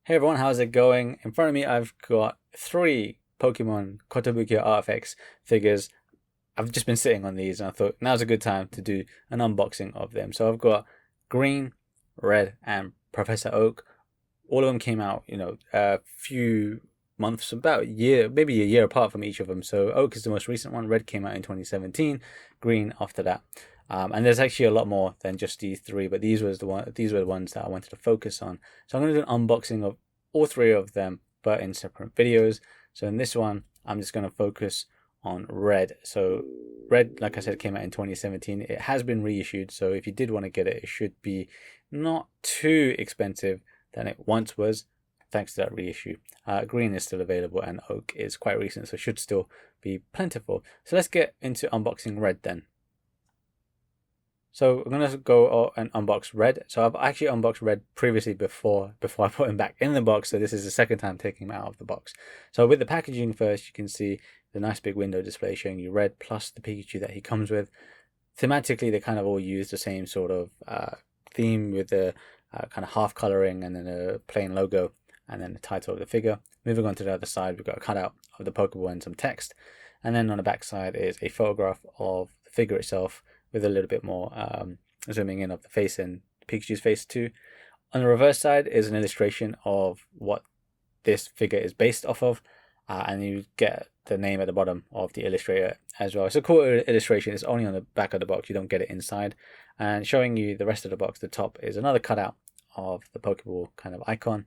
Hey everyone, how's it going? In front of me, I've got three Pokemon Kotobukiya ArtFX figures. I've just been sitting on these and I thought now's a good time to do an unboxing of them. So I've got Green, Red, and Professor Oak. All of them came out, a few months, about a year, maybe a year apart from each of them. So Oak is the most recent one. Red came out in 2017. Green after that. And there's actually a lot more than just these three, but these were the ones that I wanted to focus on. So I'm going to do an unboxing of all three of them, but in separate videos. So in this one, I'm just going to focus on Red. So Red, like I said, came out in 2017. It has been reissued, so if you did want to get it, it should be not too expensive than it once was, thanks to that reissue. Green is still available, and Oak is quite recent, so should still be plentiful. So let's get into unboxing Red then. So I'm going to go and unbox Red. So I've actually unboxed Red previously before I put him back in the box. So this is the second time taking him out of the box. So with the packaging first, you can see the nice big window display showing you Red plus the Pikachu that he comes with. Thematically, they kind of all use the same sort of theme with the kind of half coloring and then a plain logo and then the title of the figure. Moving on to the other side, we've got a cutout of the Pokeball and some text. And then on the back side is a photograph of the figure itself, with a little bit more zooming in of the face and Pikachu's face too. On the reverse side is an illustration of what this figure is based off of, and you get the name at the bottom of the illustrator as well. It's a cool illustration. It's only on the back of the box, you don't get it inside. And showing you the rest of the box, the top is another cutout of the Pokeball kind of icon.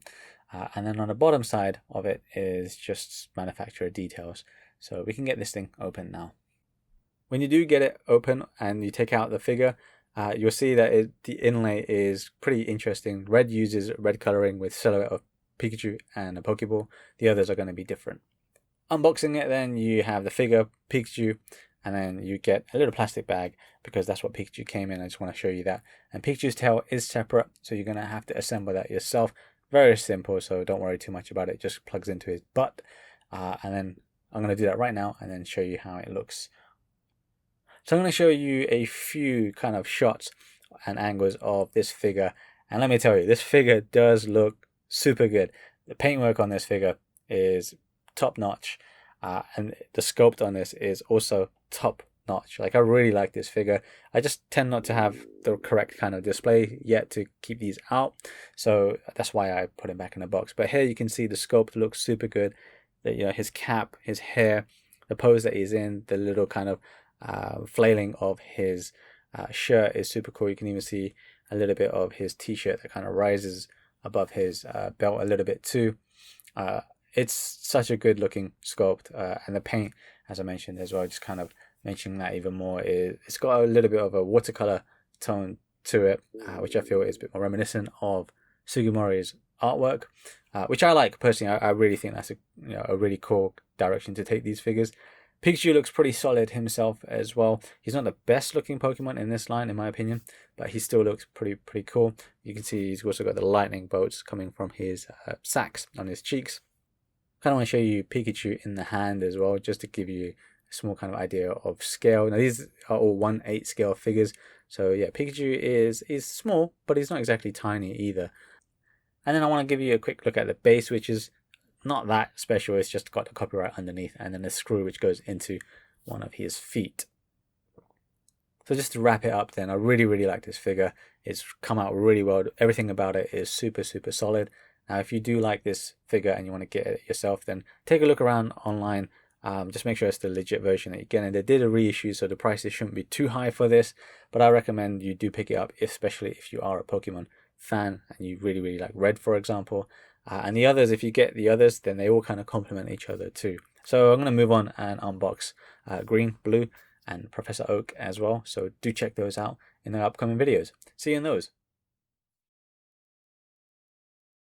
And then on the bottom side of it is just manufacturer details. So we can get this thing open now. When you do get it open and you take out the figure, you'll see that the inlay is pretty interesting. Red uses red coloring with silhouette of Pikachu and a Pokeball. The others are going to be different. Unboxing it, then you have the figure, Pikachu, and then you get a little plastic bag because that's what Pikachu came in. I just want to show you that. And Pikachu's tail is separate, so you're going to have to assemble that yourself. Very simple, so don't worry too much about it. It just plugs into his butt. And then I'm going to do that right now and then show you how it looks. So I'm going to show you a few kind of shots and angles of this figure. And let me tell you, this figure does look super good. The paintwork on this figure is top notch. And the sculpt on this is also top notch. Like, I really like this figure. I just tend not to have the correct kind of display yet to keep these out. So that's why I put him back in the box. But here you can see the sculpt looks super good. His cap, his hair, the pose that he's in, the little kind of flailing of his shirt is super cool. You can even see a little bit of his t-shirt that kind of rises above his belt a little bit too. It's such a good looking sculpt, and the paint, as I mentioned as well, just kind of mentioning that even more, it's got a little bit of a watercolor tone to it, which I feel is a bit more reminiscent of Sugimori's artwork, which I like personally. I really think that's a really cool direction to take these figures. Pikachu looks pretty solid himself as well. He's not the best looking Pokemon in this line, in my opinion, but he still looks pretty cool. You can see he's also got the lightning bolts coming from his sacs on his cheeks. Kind of want to show you Pikachu in the hand as well, just to give you a small kind of idea of scale. Now these are all 1/8 scale figures, so yeah, Pikachu is small, but he's not exactly tiny either. And then I want to give you a quick look at the base, which is not that special. It's just got the copyright underneath and then a screw which goes into one of his feet. So just to wrap it up then, I really like this figure. It's come out really well. Everything about it is super solid. Now if you do like this figure and you want to get it yourself, then take a look around online. Just make sure it's the legit version that you get. And they did a reissue, so the prices shouldn't be too high for this, but I recommend you do pick it up, especially if you are a Pokemon fan and you really like Red, for example. And the others, if you get the others, then they all kind of complement each other too. So I'm going to move on and unbox Green, Blue, and Professor Oak as well. So do check those out in the upcoming videos. See you in those.